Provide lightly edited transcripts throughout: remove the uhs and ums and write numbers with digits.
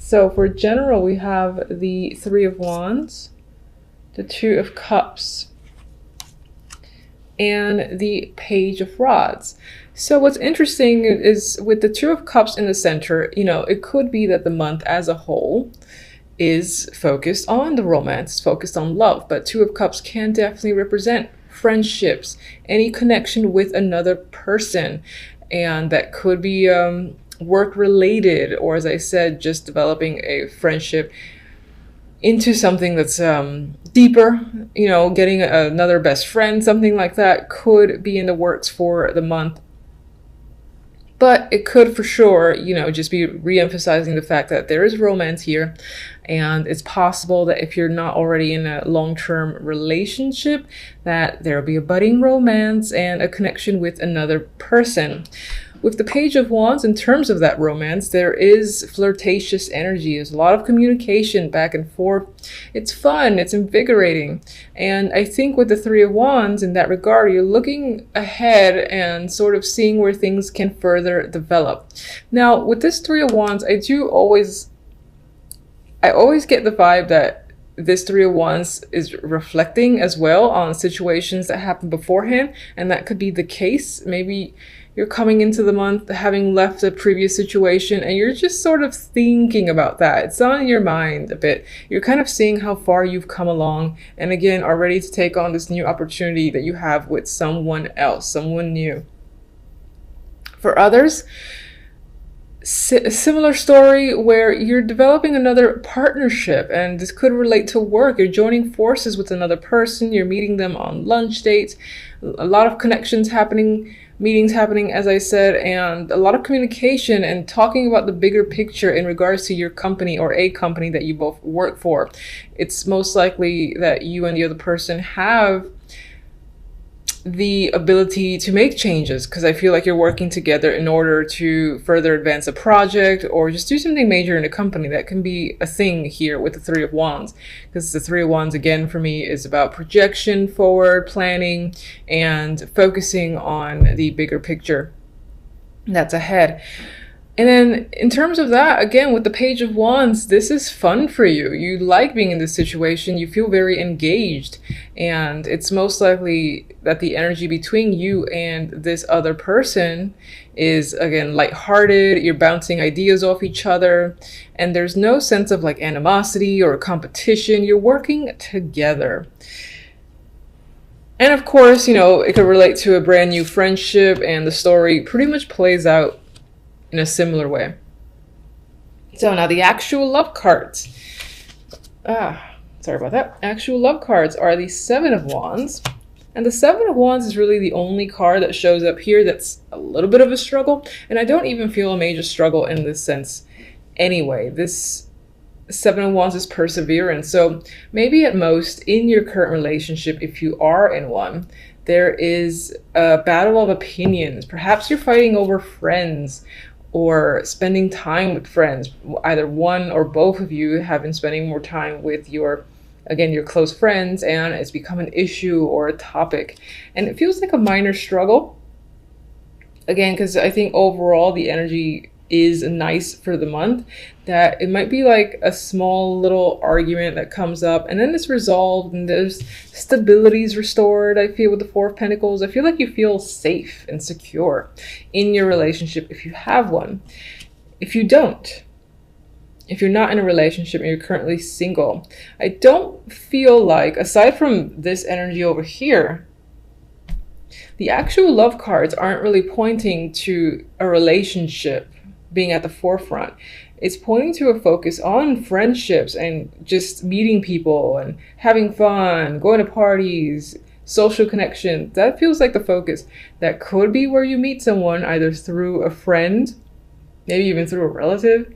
So for general, we have the Three of Wands, the Two of Cups, and the Page of Rods. So what's interesting is with the Two of Cups in the center, you know, it could be that the month as a whole is focused on the romance, focused on love, but Two of Cups can definitely represent friendships, any connection with another person, and that could be work related, or as I said, just developing a friendship into something that's deeper, you know, getting another best friend, something like that could be in the works for the month. But it could for sure, you know, just be re-emphasizing the fact that there is romance here. And it's possible that if you're not already in a long-term relationship, that there'll be a budding romance and a connection with another person. With the Page of Wands, in terms of that romance, there is flirtatious energy. There's a lot of communication back and forth. It's fun, it's invigorating. And I think with the Three of Wands, in that regard, you're looking ahead and sort of seeing where things can further develop. Now, with this Three of Wands, I always get the vibe that this Three of Wands is reflecting as well on situations that happened beforehand. And that could be the case. Maybe you're coming into the month having left a previous situation and you're just sort of thinking about that. It's on your mind a bit. You're kind of seeing how far you've come along and again are ready to take on this new opportunity that you have with someone else, someone new. For others, a similar story where you're developing another partnership, and this could relate to work. You're joining forces with another person, you're meeting them on lunch dates, a lot of connections happening, meetings happening, as I said, and a lot of communication and talking about the bigger picture in regards to your company or a company that you both work for. It's most likely that you and the other person have the ability to make changes, because I feel like you're working together in order to further advance a project or just do something major in a company. That can be a thing here with the Three of Wands, because the Three of Wands again for me is about projection, forward planning, and focusing on the bigger picture that's ahead. And then in terms of that, again, with the Page of Wands, this is fun for you. You like being in this situation. You feel very engaged. And it's most likely that the energy between you and this other person is, again, lighthearted. You're bouncing ideas off each other. And there's no sense of like animosity or competition. You're working together. And of course, you know, it could relate to a brand new friendship, and the story pretty much plays out in a similar way. So now the actual love cards. Sorry about that. Actual love cards are the Seven of Wands. And the Seven of Wands is really the only card that shows up here that's a little bit of a struggle. And I don't even feel a major struggle in this sense anyway. This Seven of Wands is perseverance. So maybe at most in your current relationship, if you are in one, there is a battle of opinions. Perhaps you're fighting over friends or spending time with friends. Either one or both of you have been spending more time with your close friends, and it's become an issue or a topic. And it feels like a minor struggle. Again, because I think overall the energy is nice for the month, that it might be like a small little argument that comes up and then it's resolved and there's stability is restored. I feel with the Four of Pentacles, I feel like you feel safe and secure in your relationship if you have one. If you don't, if you're not in a relationship and you're currently single, I don't feel like, aside from this energy over here, the actual love cards aren't really pointing to a relationship being at the forefront. It's pointing to a focus on friendships and just meeting people and having fun, going to parties, social connection. That feels like the focus. That could be where you meet someone, either through a friend, maybe even through a relative,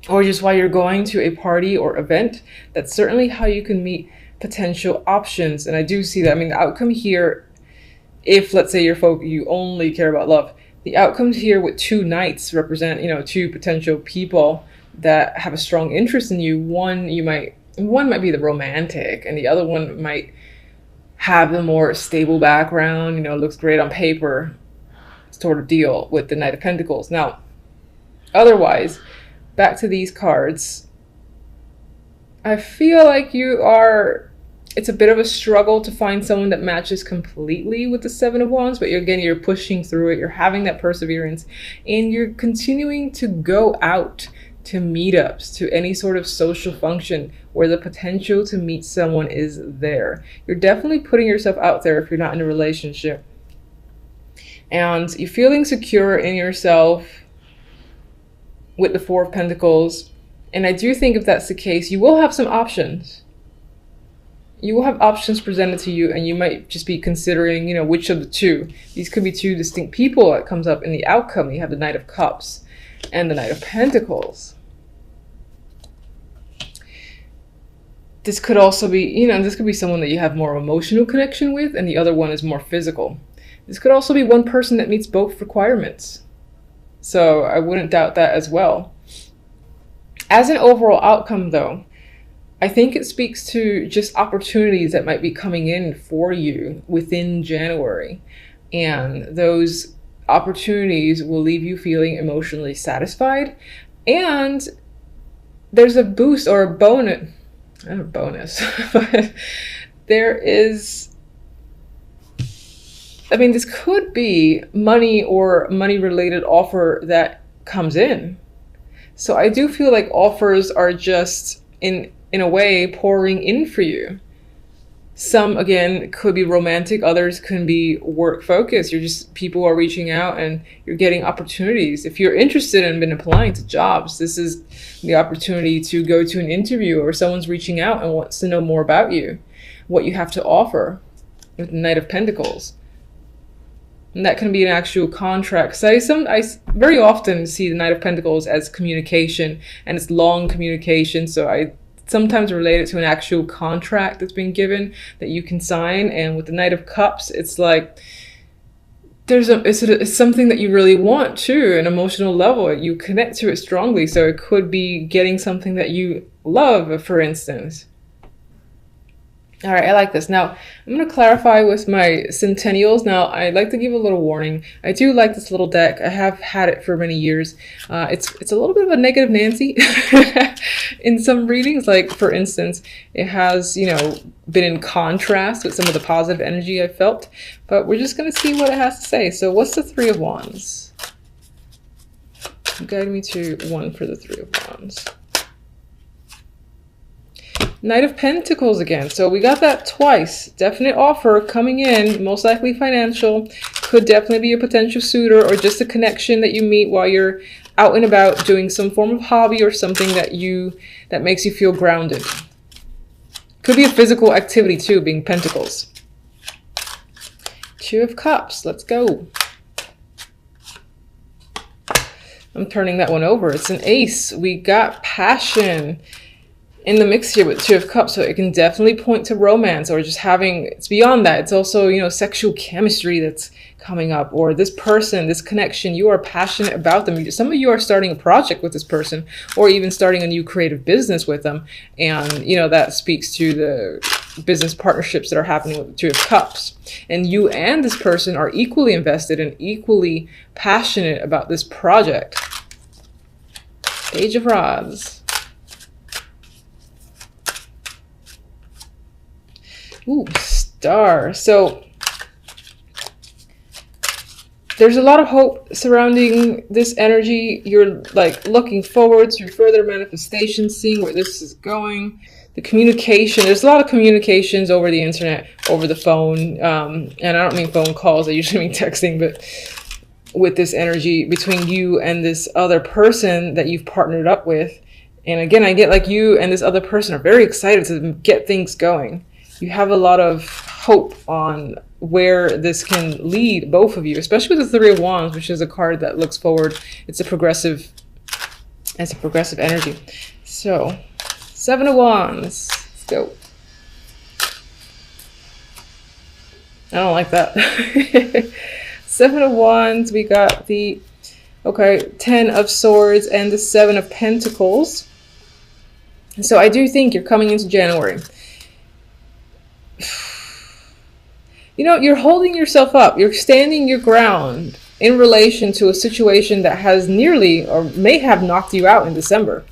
or just while you're going to a party or event. That's certainly how you can meet potential options. And I do see that. I mean, the outcome here, if let's say you only care about love, the outcomes here with two knights represent, you know, two potential people that have a strong interest in you. One might be the romantic, and the other one might have the more stable background, you know, looks great on paper sort of deal with the Knight of Pentacles. Now, otherwise, back to these cards, I feel like it's a bit of a struggle to find someone that matches completely with the Seven of Wands, but you're pushing through it, you're having that perseverance, and you're continuing to go out to meetups, to any sort of social function where the potential to meet someone is there. You're definitely putting yourself out there if you're not in a relationship. And you're feeling secure in yourself with the Four of Pentacles. And I do think if that's the case, you will have some options. You will have options presented to you, and you might just be considering, which of the two. These could be two distinct people that comes up in the outcome. You have the Knight of Cups and the Knight of Pentacles. This could also be, this could be someone that you have more emotional connection with, and the other one is more physical. This could also be one person that meets both requirements. So I wouldn't doubt that as well. As an overall outcome, though, I think it speaks to just opportunities that might be coming in for you within January. And those opportunities will leave you feeling emotionally satisfied. And there's a boost or a bonus, not a bonus, but there is, this could be money or money-related offer that comes in. So I do feel like offers are just, in a way, pouring in for you. Some, again, could be romantic. Others can be work-focused. People are reaching out and you're getting opportunities. If you're interested and been applying to jobs, this is the opportunity to go to an interview, or someone's reaching out and wants to know more about you, what you have to offer with the Knight of Pentacles. And that can be an actual contract. So I very often see the Knight of Pentacles as communication, and it's long communication. So I sometimes relate it to an actual contract that's been given that you can sign. And with the Knight of Cups, it's like it's something that you really want too, an emotional level. You connect to it strongly. So it could be getting something that you love, for instance. All right, I like this. Now, I'm going to clarify with my centennials. Now, I'd like to give a little warning. I do like this little deck. I have had it for many years. It's a little bit of a negative Nancy in some readings. Like, for instance, it has, been in contrast with some of the positive energy I felt. But we're just going to see what it has to say. So what's the Three of Wands? Guide me to one for the Three of Wands. Knight of Pentacles again. So we got that twice. Definite offer coming in, most likely financial. Could definitely be a potential suitor, or just a connection that you meet while you're out and about doing some form of hobby or something that makes you feel grounded. Could be a physical activity too, being Pentacles. Two of Cups. Let's go. I'm turning that one over. It's an ace. We got passion in the mix here with Two of Cups, so it can definitely point to romance, or just it's beyond that. It's also, sexual chemistry that's coming up, or this person, this connection, you are passionate about them. Some of you are starting a project with this person, or even starting a new creative business with them. And, that speaks to the business partnerships that are happening with the Two of Cups. And you and this person are equally invested and equally passionate about this project. Page of Rods. Ooh, Star. So there's a lot of hope surrounding this energy. You're like looking forward to further manifestation, seeing where this is going. The communication, there's a lot of communications over the internet, over the phone. And I don't mean phone calls, I usually mean texting, but with this energy between you and this other person that you've partnered up with. And again, I get like you and this other person are very excited to get things going. You have a lot of hope on where this can lead both of you, especially with the Three of Wands, which is a card that looks forward. It's a progressive energy. So, Seven of Wands. Let's go. I don't like that. Seven of Wands. We got the, Ten of Swords and the Seven of Pentacles. So I do think you're coming into January. You're holding yourself up. You're standing your ground. in relation to a situation that has nearly or may have knocked you out in December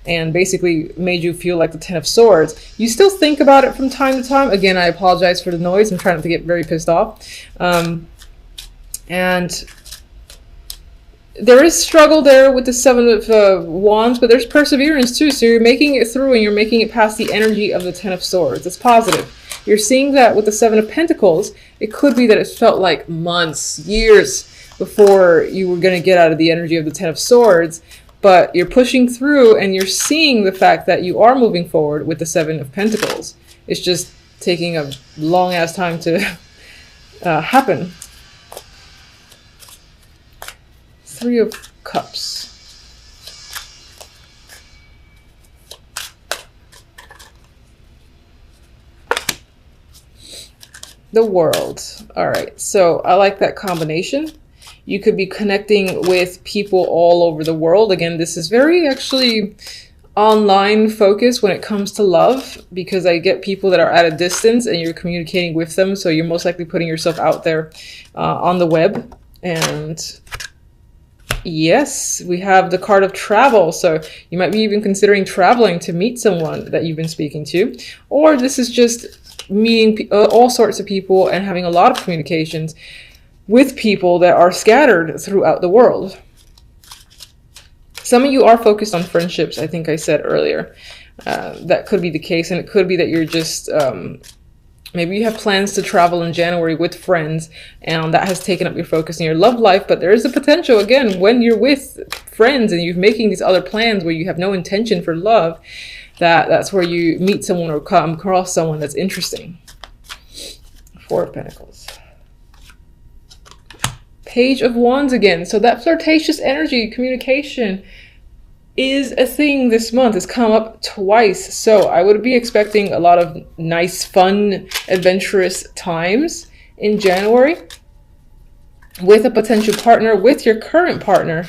and basically made you feel like the Ten of Swords. You still think about it from time to time. Again, I apologize for the noise. I'm trying not to get very pissed off. And there is struggle there with the Seven of Wands, but there's perseverance too. So you're making it through and you're making it past the energy of the Ten of Swords. It's positive. You're seeing that with the Seven of Pentacles. It could be that it felt like months, years before you were going to get out of the energy of the Ten of Swords, but you're pushing through and you're seeing the fact that you are moving forward with the Seven of Pentacles. It's just taking a long ass time to happen. Three of Cups. The World. All right, so I like that combination. You could be connecting with people all over the world. Again, this is very actually online focused when it comes to love, because I get people that are at a distance and you're communicating with them. So you're most likely putting yourself out there on the web. And yes, we have the card of travel. So you might be even considering traveling to meet someone that you've been speaking to. Or this is just meeting all sorts of people and having a lot of communications with people that are scattered throughout the world. Some of you are focused on friendships, I think I said earlier. That could be the case, and it could be that you're just, maybe you have plans to travel in January with friends, and that has taken up your focus in your love life. But there is a potential, again, when you're with friends and you're making these other plans where you have no intention for love, that's where you meet someone or come across someone that's interesting. Four of Pentacles. Page of Wands again. So that flirtatious energy, communication, is a thing this month. It's come up twice. So I would be expecting a lot of nice, fun, adventurous times in January with a potential partner, with your current partner,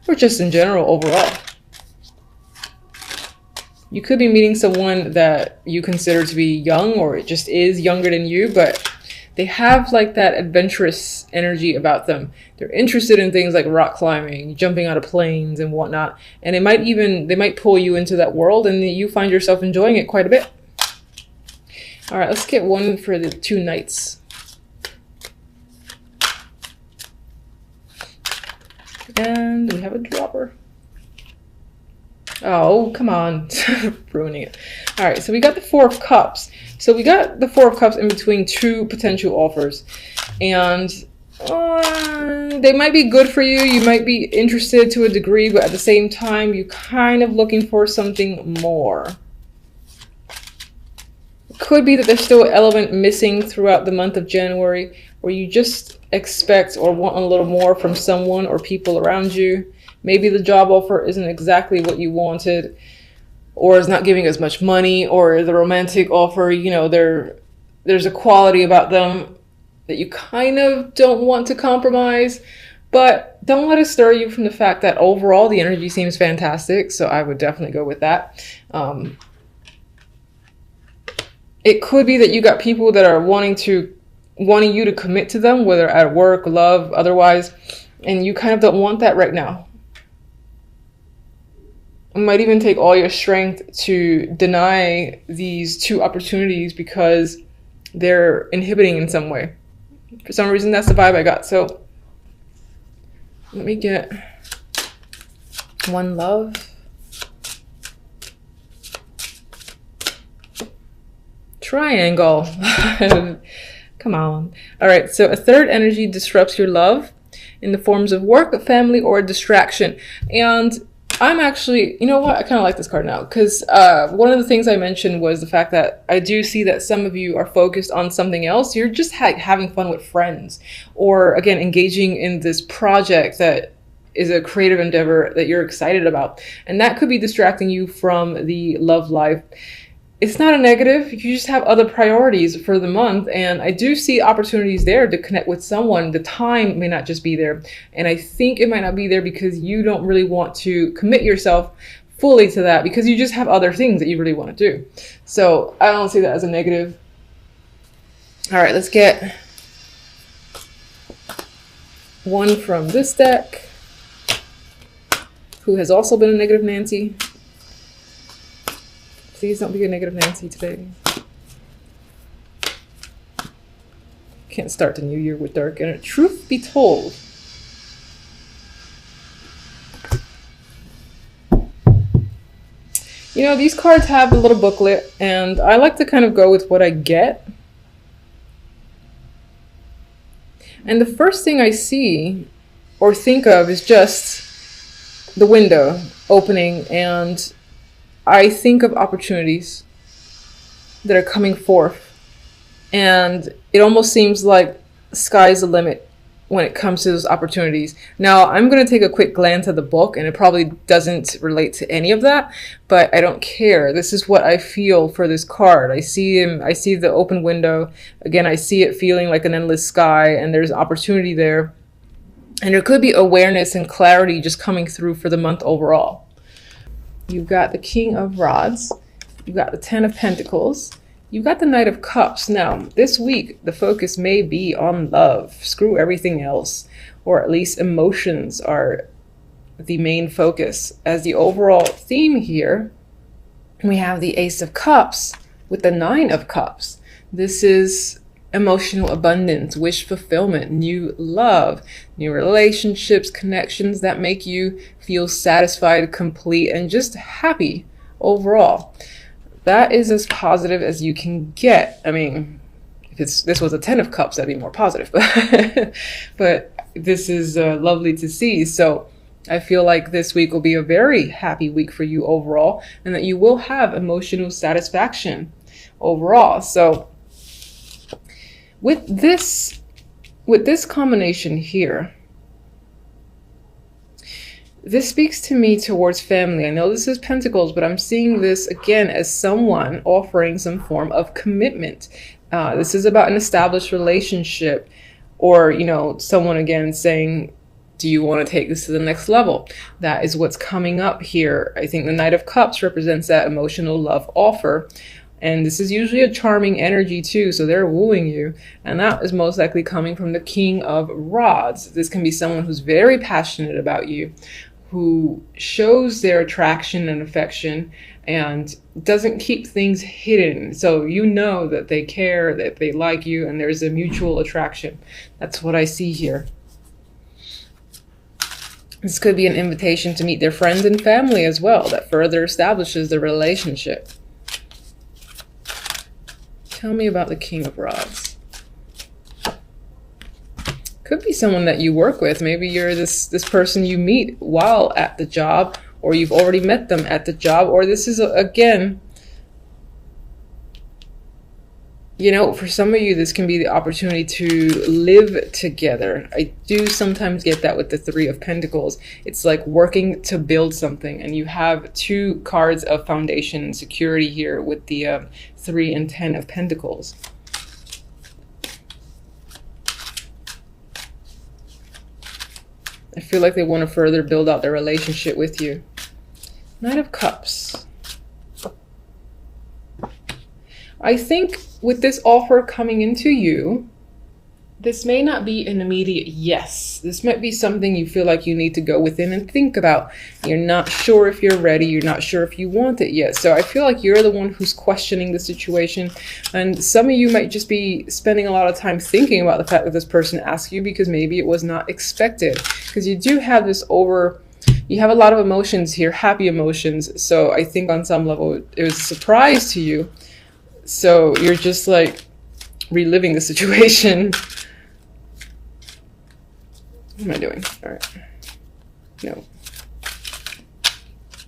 or just in general overall. You could be meeting someone that you consider to be young, or it just is younger than you, but they have like that adventurous energy about them. They're interested in things like rock climbing, jumping out of planes and whatnot. And they might pull you into that world and you find yourself enjoying it quite a bit. All right, let's get one for the two Knights. And we have a dropper. Oh, come on. Ruining it. All right, so we got the Four of Cups. So we got the Four of Cups in between two potential offers. And they might be good for you. You might be interested to a degree, but at the same time, you're kind of looking for something more. It could be that there's still an element missing throughout the month of January where you just expect or want a little more from someone or people around you. Maybe the job offer isn't exactly what you wanted, or is not giving as much money, or the romantic offer, you know, there's a quality about them that you kind of don't want to compromise. But don't let it stir you from the fact that overall the energy seems fantastic. So I would definitely go with that. It could be that you got people that are wanting you to commit to them, whether at work, love, otherwise, and you kind of don't want that right now. It might even take all your strength to deny these two opportunities because they're inhibiting in some way. For some reason, that's the vibe I got. So let me get one love. Triangle. Come on. All right, so a third energy disrupts your love in the forms of work, family, or a distraction. And I'm actually, you know what? I kind of like this card now because one of the things I mentioned was the fact that I do see that some of you are focused on something else. You're just having fun with friends, or again, engaging in this project that is a creative endeavor that you're excited about. And that could be distracting you from the love life. It's not a negative. You just have other priorities for the month. And I do see opportunities there to connect with someone. The time may not just be there. And I think it might not be there because you don't really want to commit yourself fully to that because you just have other things that you really want to do. So I don't see that as a negative. All right, let's get one from this deck, who has also been a negative Nancy. Please don't be a negative Nancy today. Can't start the new year with dark energy. Truth be told, you know, these cards have a little booklet, and I like to kind of go with what I get. And the first thing I see or think of is just the window opening, and I think of opportunities that are coming forth. And it almost seems like sky's the limit when it comes to those opportunities. Now, I'm going to take a quick glance at the book, and it probably doesn't relate to any of that, but I don't care. This is what I feel for this card. I see him, I see the open window. Again, I see it feeling like an endless sky, and there's opportunity there. And there could be awareness and clarity just coming through for the month overall. You've got the King of Rods. You've got the Ten of Pentacles. You've got the Knight of Cups. Now, this week, the focus may be on love. Screw everything else. Or at least emotions are the main focus. As the overall theme here, we have the Ace of Cups with the Nine of Cups. This is emotional abundance, wish fulfillment, new love, new relationships, connections that make you feel satisfied, complete, and just happy overall. That is as positive as you can get. I mean, if this was a Ten of Cups, that'd be more positive. But this is lovely to see. So I feel like this week will be a very happy week for you overall, and that you will have emotional satisfaction overall. So with this combination here, this speaks to me towards family. I know this is Pentacles, but I'm seeing this again as someone offering some form of commitment. This is about an established relationship, or, you know, someone again saying, do you want to take this to the next level? That is what's coming up here. I think the Knight of Cups represents that emotional love offer. And this is usually a charming energy too, so they're wooing you. And that is most likely coming from the King of Rods. This can be someone who's very passionate about you, who shows their attraction and affection and doesn't keep things hidden. So you know that they care, that they like you, and there's a mutual attraction. That's what I see here. This could be an invitation to meet their friends and family as well, that further establishes the relationship. Tell me about the King of Rods. Could be someone that you work with. Maybe you're this person you meet while at the job, or you've already met them at the job, or this is, again, you know, for some of you, this can be the opportunity to live together. I do sometimes get that with the Three of Pentacles. It's like working to build something, and you have two cards of foundation and security here with the 3 and 10 of Pentacles. I feel like they want to further build out their relationship with you. Knight of Cups. I think with this offer coming into you, this may not be an immediate yes. This might be something you feel like you need to go within and think about. You're not sure if you're ready. You're not sure if you want it yet. So I feel like you're the one who's questioning the situation. And some of you might just be spending a lot of time thinking about the fact that this person asked you, because maybe it was not expected. Because you do have this you have a lot of emotions here, happy emotions. So I think on some level it was a surprise to you. So you're just like reliving the situation. What am I doing? All right. No.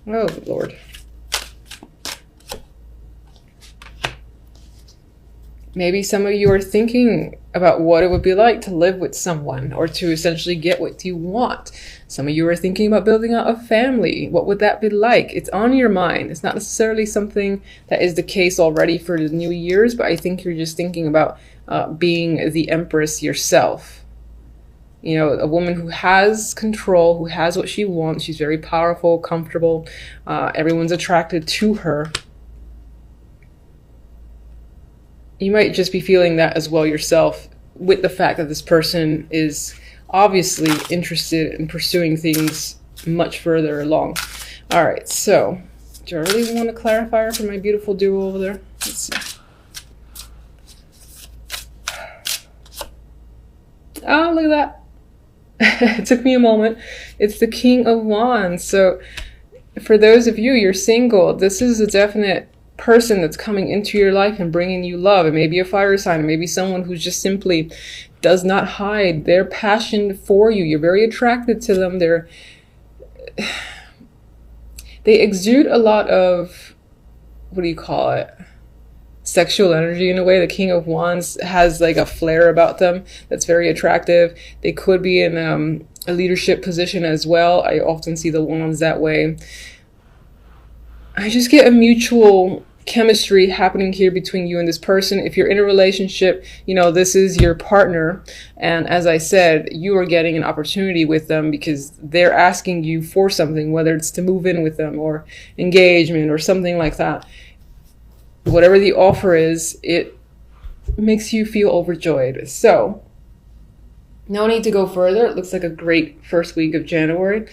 Oh, Lord. Maybe some of you are thinking about what it would be like to live with someone, or to essentially get what you want. Some of you are thinking about building out a family. What would that be like? It's on your mind. It's not necessarily something that is the case already for the New Year's, but I think you're just thinking about being the Empress yourself. You know, a woman who has control, who has what she wants. She's very powerful, comfortable. Everyone's attracted to her. You might just be feeling that as well yourself, with the fact that this person is obviously interested in pursuing things much further along. All right, so do I really want a clarifier for my beautiful duo over there? Let's see. Oh, look at that. It took me a moment. It's the King of Wands. So for those of you, you're single, this is a definite person that's coming into your life and bringing you love. It may be a fire sign. It may be someone who just simply does not hide their passion for you. You're very attracted to them. They exude a lot of, what do you call it? Sexual energy in a way. The King of Wands has like a flair about them that's very attractive. They could be in a leadership position as well. I often see the Wands that way. I just get a mutual chemistry happening here between you and this person. If you're in a relationship, you know, this is your partner. And as I said, you are getting an opportunity with them because they're asking you for something, whether it's to move in with them or engagement or something like that. Whatever the offer is, it makes you feel overjoyed. So no need to go further. It looks like a great first week of January.